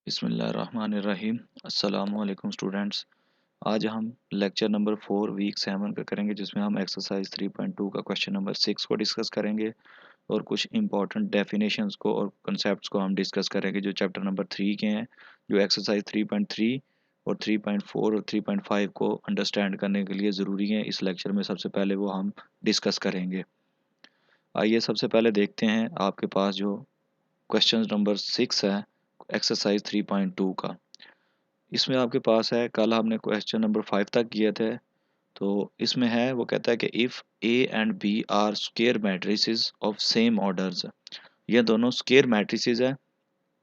बिस्मिल्लाहिर्रहमानिर्रहीम। अस्सलामुअलैकुम स्टूडेंट्स। आज हम लेक्चर नंबर 4 वीक 7 का करेंगे, जिसमें हम एक्सरसाइज 3.2 का क्वेश्चन नंबर 6 को डिस्कस करेंगे और कुछ इंपॉर्टेंट डेफिनेशंस को और कंसेप्ट्स को हम डिस्कस करेंगे जो चैप्टर नंबर 3 के हैं, जो एक्सरसाइज 3.3 और 3.4 और 3.5 को अंडरस्टैंड करने के लिए ज़रूरी है। इस लेक्चर में सबसे पहले वो हम डिस्कस करेंगे। आइए सबसे पहले देखते हैं आपके पास जो क्वेश्चन नंबर 6 है एक्सरसाइज 3.2 का। इसमें आपके पास है, कल हमने क्वेश्चन नंबर 5 तक किए थे। तो इसमें है, वो कहता है कि if A and B are square matrices of same orders. ये दोनों स्क्वायर मैट्रिसेस है,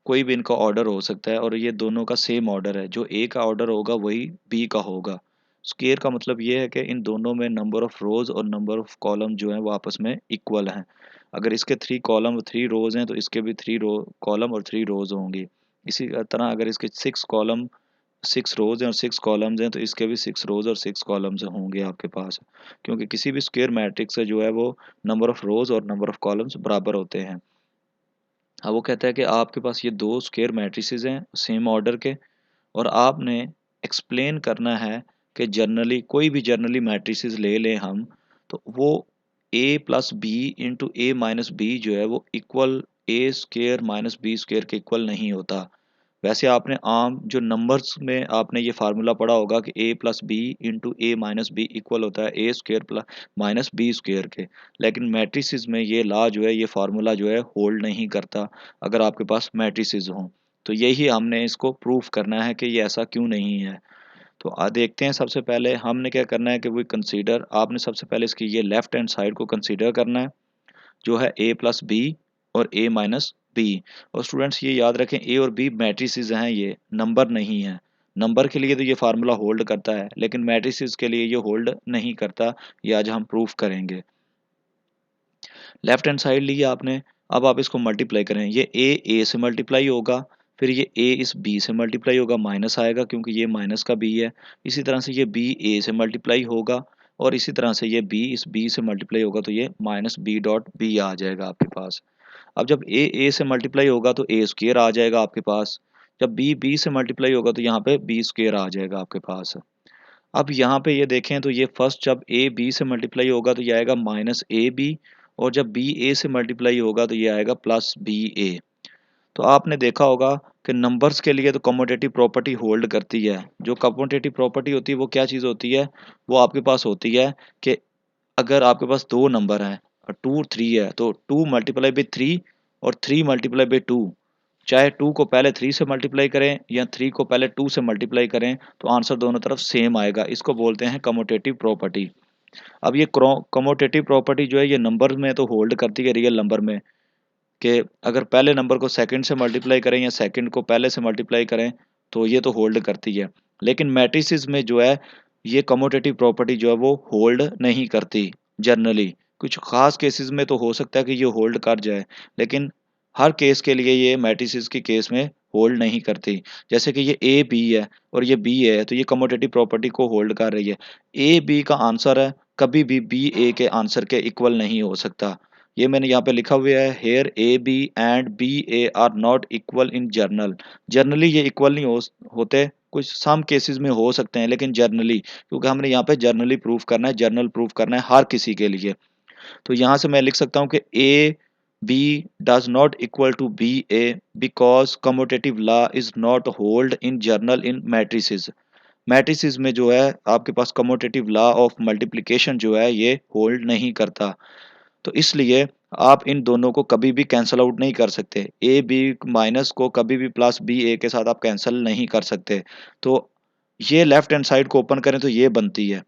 कोई भी इनका ऑर्डर हो सकता है और ये दोनों का सेम ऑर्डर है। जो ए का ऑर्डर होगा वही बी का होगा। स्क्वायर का मतलब ये है कि इन दोनों में नंबर ऑफ रोज और नंबर ऑफ कॉलम जो है वो आपस में इक्वल हैं। अगर इसके 3 कॉलम और 3 रोज हैं तो इसके भी 3 रो कॉलम और 3 रोज होंगी। इसी तरह अगर इसके 6 रोज हैं और 6 कॉलम्स हैं तो इसके भी 6 रोज और 6 कॉलम्स होंगे आपके पास, क्योंकि किसी भी स्क्वायर मैट्रिक्स से जो है वो नंबर ऑफ रोज और नंबर ऑफ कॉलम्स बराबर होते हैं। अब वो कहता है कि आपके पास ये दो स्क्वायर मैट्रिसेस हैं सेम ऑर्डर के, और आपने एक्सप्लेन करना है कि जनरली कोई भी जनरली मैट्रिसेस ले लें हम, तो वो ए plus B into A minus B जो है वो इक्वल ए स्क्वायर माइनस बी स्क्वायर के इक्वल नहीं होता। वैसे आपने आम जो नंबर्स में आपने ये फार्मूला पढ़ा होगा कि A plus B into A minus B equal होता है A square plus minus B square के। लेकिन मैट्रिसेस में ये लॉ जो है, ये फार्मूला जो है होल्ड नहीं करता अगर आपके पास मैट्रिसेस हों। तो यही हमने इसको प्रूफ करना है कि ये ऐसा क्यों नहीं है। तो देखते हैं। सबसे पहले हमने क्या करना है कि वो कंसीडर, आपने सबसे पहले इसकी ये लेफ्ट हैंड साइड को कंसीडर करना है, जो है ए प्लस बी और ए माइनस बी। और स्टूडेंट्स ये याद रखें, ए और बी मैट्रिसेस हैं, ये नंबर नहीं है। नंबर के लिए तो ये फार्मूला होल्ड करता है, लेकिन मैट्रिसेस के लिए ये होल्ड नहीं करता। ये आज हम प्रूफ करेंगे। लेफ्ट हैंड साइड ली आपने, अब आप इसको मल्टीप्लाई करें। ये ए से मल्टीप्लाई होगा, फिर ये ए इस बी से मल्टीप्लाई होगा, माइनस आएगा क्योंकि ये माइनस का बी है। इसी तरह से ये बी ए से मल्टीप्लाई होगा, और इसी तरह से ये बी इस बी से मल्टीप्लाई होगा, तो ये माइनस बी डॉट बी आ जाएगा आपके पास। अब जब ए से मल्टीप्लाई होगा तो ए स्क्वायर आ जाएगा आपके पास। जब बी बी से मल्टीप्लाई होगा तो यहाँ पे बी स्क्वायर आ जाएगा आपके पास। अब यहाँ पे ये देखें तो ये फर्स्ट जब ए बी से मल्टीप्लाई होगा तो ये आएगा माइनस ए बी, और जब बी ए से मल्टीप्लाई होगा तो ये आएगा प्लस बी ए। तो आपने देखा होगा कि नंबर्स के लिए तो कम्यूटेटिव प्रॉपर्टी होल्ड करती है। जो कम्यूटेटिव प्रॉपर्टी होती है वो क्या चीज़ होती है, वो आपके पास होती है कि अगर आपके पास दो नंबर हैं और 2 3 है, तो 2 मल्टीप्लाई बाई 3 और 3 मल्टीप्लाई बाई 2, चाहे 2 को पहले 3 से मल्टीप्लाई करें या 3 को पहले 2 से मल्टीप्लाई करें, तो आंसर दोनों तरफ सेम आएगा। इसको बोलते हैं कम्यूटेटिव प्रॉपर्टी। अब ये कम्यूटेटिव प्रॉपर्टी जो है ये नंबर में तो होल्ड करती है, रियल नंबर में, कि अगर पहले नंबर को सेकंड से मल्टीप्लाई करें या सेकंड को पहले से मल्टीप्लाई करें तो ये तो होल्ड करती है। लेकिन मैट्रिसेस में जो है ये कम्यूटेटिव प्रॉपर्टी जो है वो होल्ड नहीं करती जनरली। कुछ खास केसेस में तो हो सकता है कि ये होल्ड कर जाए, लेकिन हर केस के लिए ये मैट्रिसेस के केस में होल्ड नहीं करती। जैसे कि ये ए बी है और ये बी है, तो ये कम्यूटेटिव प्रॉपर्टी को होल्ड कर रही है। ए बी का आंसर है, कभी भी बी ए के आंसर के इक्वल नहीं हो सकता। ये मैंने यहाँ पे लिखा हुआ है, here A B and B A are not equal in general. Generally ये इक्वल नहीं होते, कुछ सम केसेस में हो सकते हैं, लेकिन जनरली, क्योंकि हमने यहाँ पे जनरली प्रूफ करना है, जर्नल प्रूफ करना है हर किसी के लिए। तो यहाँ से मैं लिख सकता हूँ कि A B does not equal to B A because commutative law is not hold in general in matrices. Matrices में जो है आपके पास कम्यूटेटिव लॉ ऑफ मल्टीप्लिकेशन जो है ये होल्ड नहीं करता। तो इसलिए आप इन दोनों को कभी भी कैंसल आउट नहीं कर सकते। ए बी माइनस को कभी भी प्लस बी ए के साथ आप कैंसिल नहीं कर सकते। तो ये लेफ्ट हैंड साइड को ओपन करें तो ये बनती है।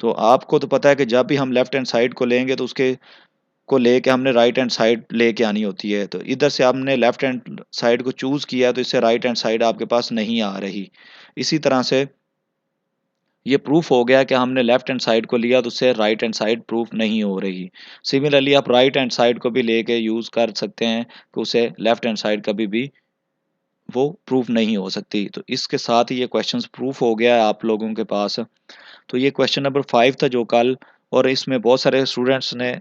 तो आपको तो पता है कि जब भी हम लेफ्ट हैंड साइड को लेंगे तो उसके को लेके हमने राइट हैंड साइड लेके आनी होती है। तो इधर से आपने लेफ्ट हैंड साइड को चूज किया है, तो इससे राइट हैंड साइड आपके पास नहीं आ रही। इसी तरह से ये प्रूफ हो गया कि हमने लेफ्ट हैंड साइड को लिया तो उससे राइट हैंड साइड प्रूफ नहीं हो रही। सिमिलरली आप राइट हैंड साइड को भी लेके यूज़ कर सकते हैं कि उसे लेफ्ट हैंड साइड कभी भी वो प्रूफ नहीं हो सकती। तो इसके साथ ही ये क्वेश्चंस प्रूफ हो गया है आप लोगों के पास। तो ये क्वेश्चन नंबर 5 था जो कल, और इसमें बहुत सारे स्टूडेंट्स ने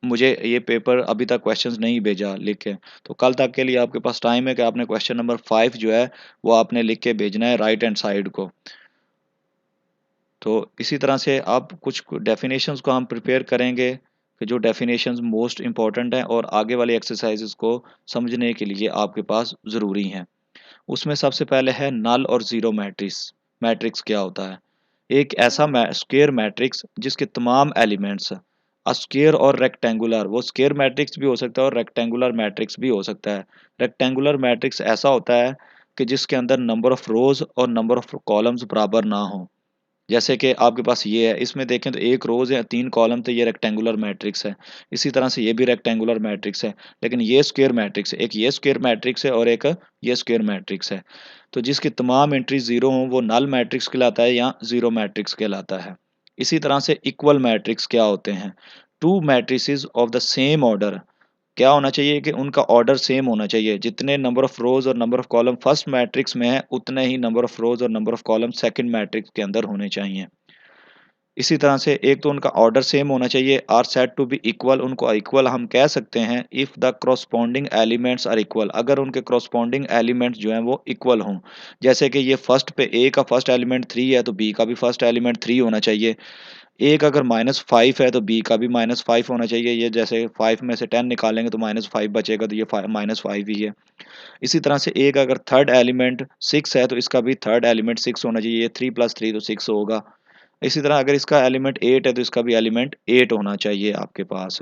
मुझे ये पेपर अभी तक क्वेश्चंस नहीं भेजा लिख के, तो कल तक के लिए आपके पास टाइम है कि आपने क्वेश्चन नंबर 5 जो है वो आपने लिख के भेजना है राइट हैंड साइड को। तो इसी तरह से अब कुछ डेफिनेशंस को हम प्रिपेयर करेंगे कि जो डेफिनेशंस मोस्ट इंपॉर्टेंट हैं और आगे वाली एक्सरसाइजेस को समझने के लिए आपके पास ज़रूरी हैं। उसमें सबसे पहले है नल और ज़ीरो मैट्रिक्स। मैट्रिक्स क्या होता है? एक ऐसा स्क्वायर मैट्रिक्स जिसके तमाम एलिमेंट्स स्क्वायर और रेक्टेंगुलर, वो स्क्वायर मैट्रिक्स भी हो सकता है और रेक्टेंगुलर मैट्रिक्स भी हो सकता है। रेक्टेंगुलर मैट्रिक्स ऐसा होता है कि जिसके अंदर नंबर ऑफ रोज और नंबर ऑफ कॉलम्स बराबर ना हो। जैसे कि आपके पास ये है, इसमें देखें तो एक रोज है, 3 कॉलम, तो ये रेक्टेंगुलर मैट्रिक्स है। इसी तरह से ये भी रेक्टेंगुलर मैट्रिक्स है, लेकिन ये स्क्वायर मैट्रिक्स है। एक ये स्क्वायर मैट्रिक्स है और एक ये स्क्वायर मैट्रिक्स है। तो जिसकी तमाम एंट्री ज़ीरो हों वो नल मैट्रिक्स कहलाता है या ज़ीरो मैट्रिक्स कहलाता है। इसी तरह से इक्वल मैट्रिक्स क्या होते हैं? 2 matrices of the same order, क्या होना चाहिए कि उनका ऑर्डर सेम होना चाहिए। जितने नंबर ऑफ रोज और number of column first matrix में है, उतने ही नंबर ऑफ रोज और number of column second matrix के अंदर होने चाहिए। इसी तरह से एक तो उनका ऑर्डर सेम होना चाहिए, are said to be equal. उनको इक्वल हम कह सकते हैं if the corresponding elements are equal, अगर उनके करस्पॉन्डिंग एलिमेंट्स जो हैं वो इक्वल हों। जैसे कि ये फर्स्ट पे ए का फर्स्ट एलिमेंट 3 है, तो बी का भी फर्स्ट एलिमेंट 3 होना चाहिए। एक अगर -5 है तो बी का भी -5 होना चाहिए। ये जैसे 5 में से 10 निकालेंगे तो -5 बचेगा, तो ये -5 ही है। इसी तरह से एक अगर थर्ड एलिमेंट 6 है तो इसका भी थर्ड एलिमेंट 6 होना चाहिए। ये 3 + 3 तो 6 होगा। इसी तरह अगर इसका एलिमेंट 8 है तो इसका भी एलिमेंट 8 होना चाहिए आपके पास।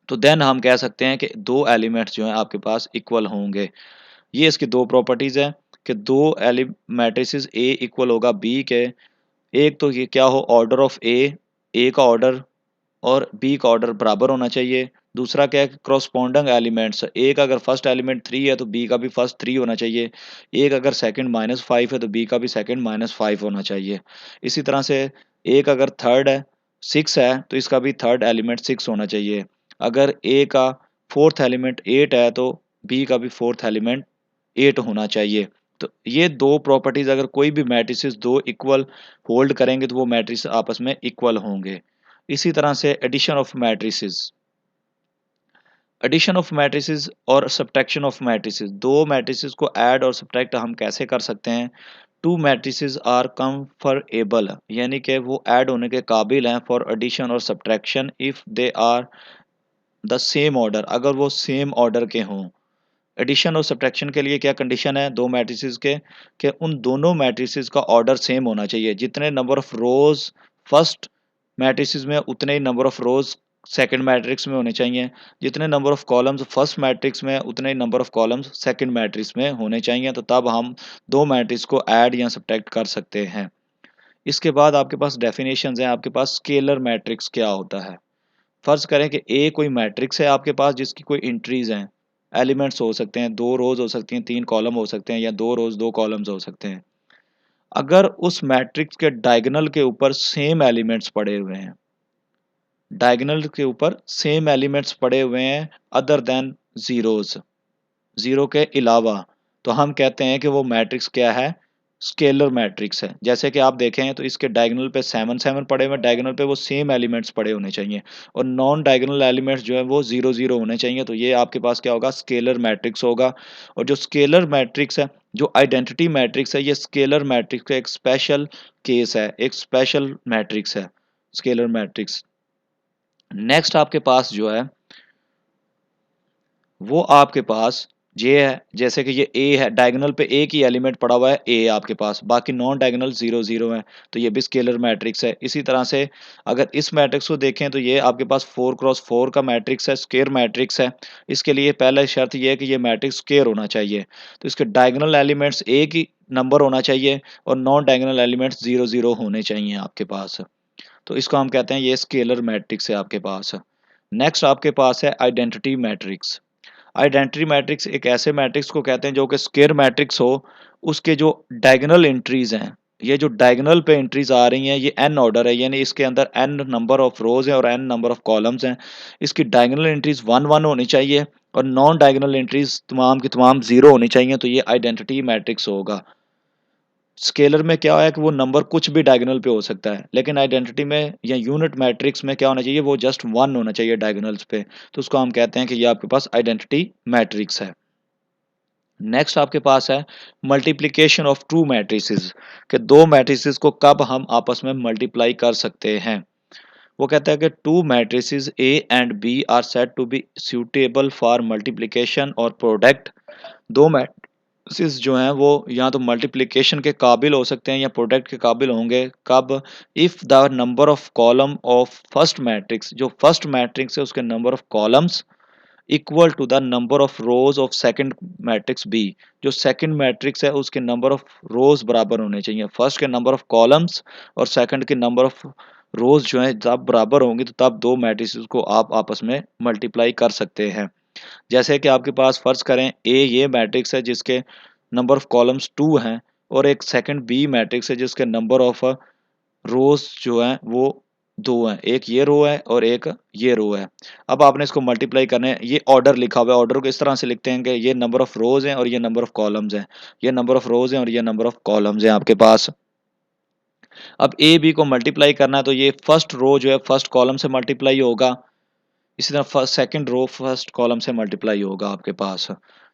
तो देन हम कह सकते हैं कि दो एलिमेंट्स जो हैं आपके पास इक्वल होंगे। ये इसकी दो प्रॉपर्टीज़ हैं कि दो एलि मैट्रिसेस ए इक्वल होगा बी के। एक तो ये क्या हो, ऑर्डर ऑफ ए का ऑर्डर और बी का ऑर्डर बराबर होना चाहिए। दूसरा क्या है कि करस्पॉन्डिंग एलिमेंट्स, एक अगर फर्स्ट एलिमेंट 3 है तो बी का भी फर्स्ट 3 होना चाहिए। एक अगर सेकंड -5 है तो बी का भी सेकंड -5 होना चाहिए। इसी तरह से एक अगर थर्ड है 6 है तो इसका भी थर्ड एलिमेंट 6 होना चाहिए। अगर ए का फोर्थ एलिमेंट 8 है तो बी का भी फोर्थ एलिमेंट 8 होना चाहिए। तो ये दो प्रॉपर्टीज अगर कोई भी मैट्रिसेस दो इक्वल होल्ड करेंगे तो वो मैट्रिस आपस में इक्वल होंगे। इसी तरह से एडिशन ऑफ मैट्रिसेस और सब्ट्रैक्शन ऑफ मैट्रिसेस, दो मैट्रिसेस को ऐड और सब्ट्रैक्ट हम कैसे कर सकते हैं? टू मैट्रिसेस आर कंफरेबल, यानी कि वो ऐड होने के काबिल हैं फॉर एडिशन और subtraction if they are the same order, अगर वो सेम ऑर्डर के हों। एडिशन और सब्ट्रैक्शन के लिए क्या कंडीशन है दो मैट्रिसेस के, कि उन दोनों मैट्रिसेस का ऑर्डर सेम होना चाहिए। जितने number of rows first matrices में उतने ही number of rows second matrix में होने चाहिए। जितने number of columns first matrix में उतने ही number of columns second matrix में होने चाहिए। तो तब हम दो मैट्रिक्स को ऐड या सब्ट्रैक्ट कर सकते हैं। इसके बाद आपके पास डेफिनेशंस हैं। आपके पास स्केलर मैट्रिक्स क्या होता है? फर्ज करें कि ए कोई मैट्रिक्स है आपके पास जिसकी कोई एंट्रीज हैं, एलिमेंट्स हो सकते हैं, 2 रोज हो सकती हैं, 3 कॉलम हो सकते हैं, या 2 रोज 2 कॉलम्स हो सकते हैं। अगर उस मैट्रिक्स के डायगोनल के ऊपर सेम एलिमेंट्स पड़े हुए हैं, डायगोनल के ऊपर सेम एलिमेंट्स पड़े हुए हैं अदर देन जीरोज, जीरो के अलावा, तो हम कहते हैं कि वो मैट्रिक्स क्या है? स्केलर मैट्रिक्स है। जैसे कि आप देखें तो इसके डायगोनल पे 7 7 पड़े हुए हैं, डायगोनल पे वो सेम एलिमेंट्स पड़े होने चाहिए और नॉन डायगोनल एलिमेंट्स जो है वो 0 0 होने चाहिए। तो ये आपके पास क्या होगा? स्केलर मैट्रिक्स होगा। और जो स्केलर मैट्रिक्स है, जो आइडेंटिटी मैट्रिक्स है, ये स्केलर मैट्रिक्स का एक स्पेशल केस है, एक स्पेशल मैट्रिक्स है स्केलर मैट्रिक्स। नेक्स्ट आपके पास जो है वो आपके पास ये है, जैसे कि ये ए है, डायगोनल पे एक ही एलिमेंट पड़ा हुआ है ए आपके पास, बाकी नॉन डायगोनल 0 0 है, तो ये भी स्केलर मैट्रिक्स है। इसी तरह से अगर इस मैट्रिक्स को देखें तो ये आपके पास 4x4 का मैट्रिक्स है, स्क्वायर मैट्रिक्स है। इसके लिए पहला शर्त ये है कि ये मैट्रिक्स स्क्वायर होना चाहिए, तो इसके डायगोनल एलिमेंट्स एक ही नंबर होना चाहिए और नॉन डायगोनल एलिमेंट्स 0 0 होने चाहिए आपके पास। तो इसको हम कहते हैं ये स्केलर मैट्रिक्स है आपके पास। नेक्स्ट आपके पास है आइडेंटिटी मैट्रिक्स। आइडेंटिटी मैट्रिक्स एक ऐसे मैट्रिक्स को कहते हैं जो कि स्क्वायर मैट्रिक्स हो, उसके जो डायगोनल एंट्रीज हैं, ये जो डायगोनल पे एंट्रीज आ रही हैं ये n ऑर्डर है, यानी इसके अंदर n नंबर ऑफ रोज हैं और n नंबर ऑफ कॉलम्स हैं। इसकी डायगोनल एंट्रीज 1 1 होनी चाहिए और नॉन डायगोनल एंट्रीज तमाम की तमाम 0 होनी चाहिए। तो ये आइडेंटिटी मैट्रिक्स होगा। स्केलर में क्या है कि वो नंबर कुछ भी डायगोनल पे हो सकता है, लेकिन आइडेंटिटी में या यूनिट मैट्रिक्स में क्या होना चाहिए, वो जस्ट वन होना चाहिए डायगोनल्स पे। तो उसको हम कहते हैं कि ये आपके पास आइडेंटिटी मैट्रिक्स है। नेक्स्ट आपके पास है मल्टीप्लिकेशन ऑफ टू मैट्रिसेस, कि दो मैट्रिसेस को कब हम आपस में मल्टीप्लाई कर सकते हैं। वो कहता है कि two matrices A and B are said to be suitable for multiplication और प्रोडक्ट। दो मैट्रिसेस जो हैं वो या तो मल्टीप्लिकेशन के काबिल हो सकते हैं या प्रोडक्ट के काबिल होंगे कब, if the number of column of first matrix, जो फर्स्ट मैट्रिक्स है उसके number of columns equal to the number of rows of second matrix B, जो सेकंड मैट्रिक्स है उसके नंबर ऑफ रोज बराबर होने चाहिए फर्स्ट के नंबर ऑफ कॉलम्स, और सेकंड के नंबर ऑफ रोज जो है जब बराबर होंगे तो तब दो मैट्रिसेस को आप आपस में मल्टीप्लाई कर सकते हैं। जैसे कि आपके पास फर्ज करें ए ये मैट्रिक्स है जिसके नंबर ऑफ कॉलम्स 2 हैं, और एक सेकंड बी मैट्रिक्स है जिसके नंबर ऑफ रोज जो हैं वो 2 हैं, एक ये रो है और एक ये रो है। अब आपने इसको मल्टीप्लाई करना है, ये ऑर्डर लिखा हुआ है, ऑर्डर को इस तरह से लिखते हैं कि ये नंबर ऑफ रोज हैं और ये नंबर ऑफ कॉलम्स हैं, ये नंबर ऑफ रोज हैं और ये नंबर ऑफ कॉलम्स हैं आपके पास। अब ए बी को मल्टीप्लाई करना है तो ये फर्स्ट रो जो है फर्स्ट कॉलम से मल्टीप्लाई होगा, इसी तरह first second row first column से मल्टीप्लाई होगा आपके पास।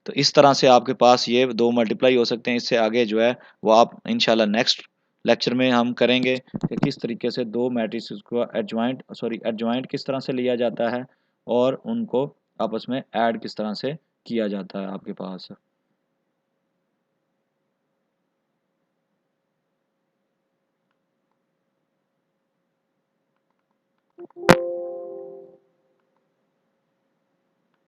तो इस तरह से आपके पास ये दो मल्टीप्लाई हो सकते हैं। इससे आगे जो है वो आप इंशाल्लाह नेक्स्ट लेक्चर में हम करेंगे कि किस तरीके से दो मैट्रिसेस को एडजॉइंट किस तरह से लिया जाता है और उनको आपस में ऐड किस तरह से किया जाता है आपके पास।